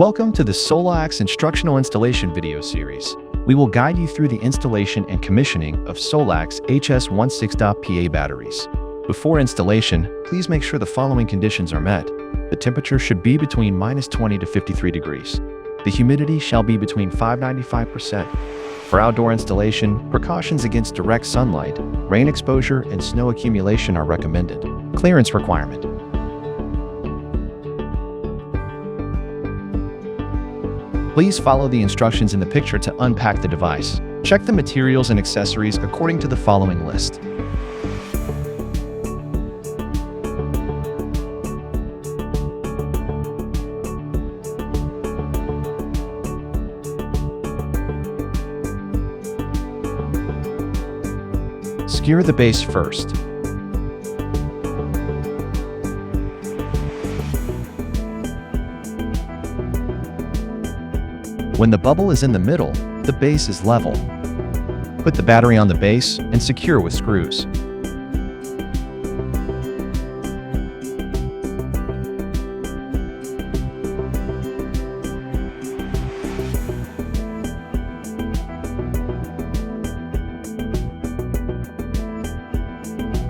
Welcome to the Solax Instructional Installation video series. We will guide you through the installation and commissioning of Solax HS160-PA batteries. Before installation, please make sure the following conditions are met. The temperature should be between -20 to 53 degrees. The humidity shall be between 5–95%. For outdoor installation, precautions against direct sunlight, rain exposure, and snow accumulation are recommended. Clearance requirement. Please follow the instructions in the picture to unpack the device. Check the materials and accessories according to the following list. Secure the base first. When the bubble is in the middle, the base is level. Put the battery on the base and secure with screws.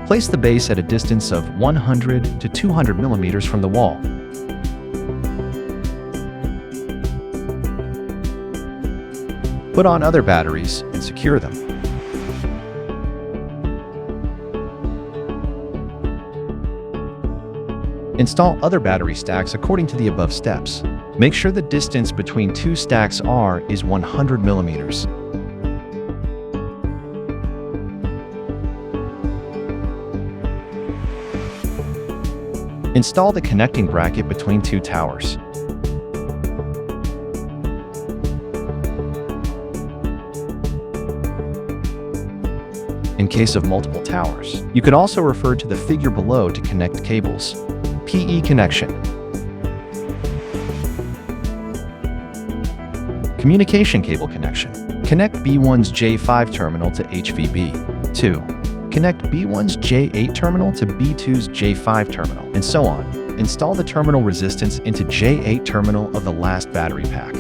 Place the base at a distance of 100 to 200 millimeters from the wall. Put on other batteries and secure them. Install other battery stacks according to the above steps. Make sure the distance between two stacks is 100 millimeters. Install the connecting bracket between two towers. In case of multiple towers, you could also refer to the figure below to connect cables. PE connection. Communication cable connection. Connect B1's J5 terminal to HVB. 2. Connect B1's J8 terminal to B2's J5 terminal, and so on. Install the terminal resistance into J8 terminal of the last battery pack.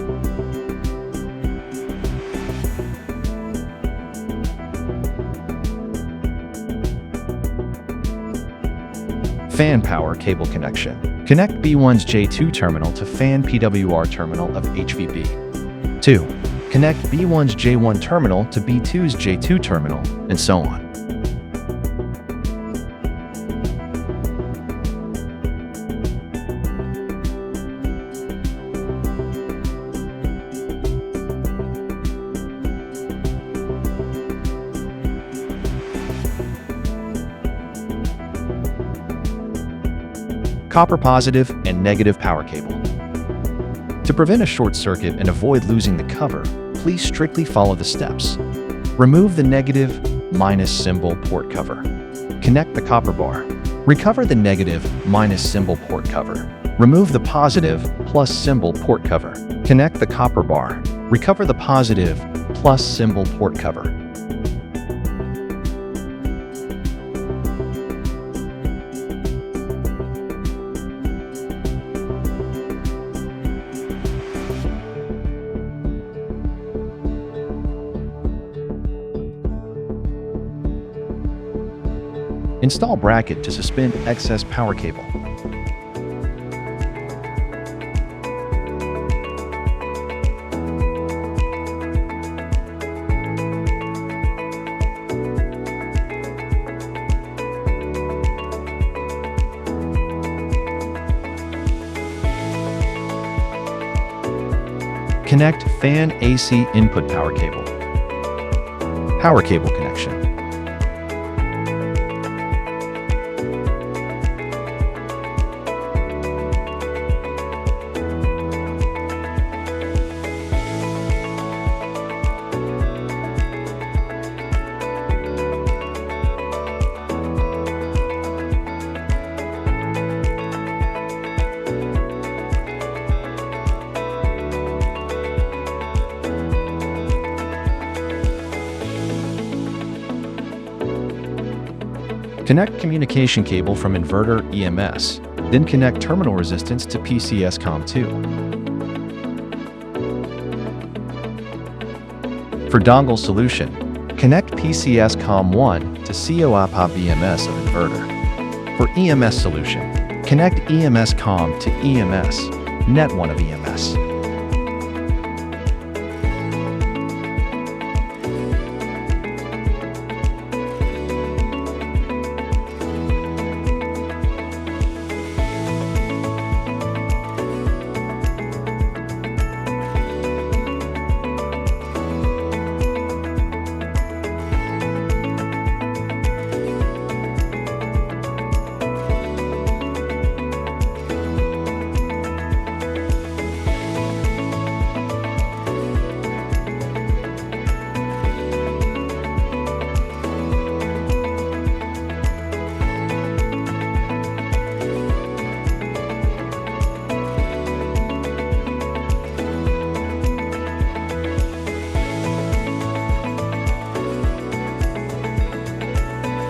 Fan power cable connection. Connect B1's J2 terminal to fan PWR terminal of HVB. 2. Connect B1's J1 terminal to B2's J2 terminal, and so on. Copper positive and negative power cable. To prevent a short circuit and avoid losing the cover, please strictly follow the steps. Remove the negative minus symbol port cover. Connect the copper bar. Recover the negative minus symbol port cover. Remove the positive plus symbol port cover. Connect the copper bar. Recover the positive plus symbol port cover. Install bracket to suspend excess power cable. Connect fan AC input power cable. Power cable connection. Connect communication cable from inverter EMS, then connect terminal resistance to PCS COM2. For dongle solution, connect PCS COM1 to COAPA BMS of inverter. For EMS solution, connect EMS COM to EMS, net 1 of EMS.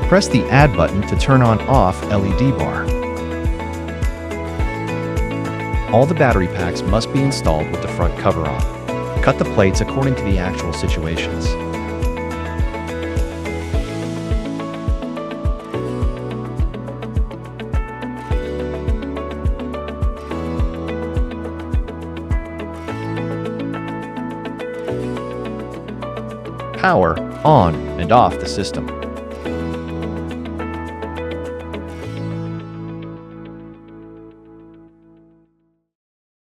Press the Add button to turn on/off LED bar. All the battery packs must be installed with the front cover on. Cut the plates according to the actual situations. Power on and off the system.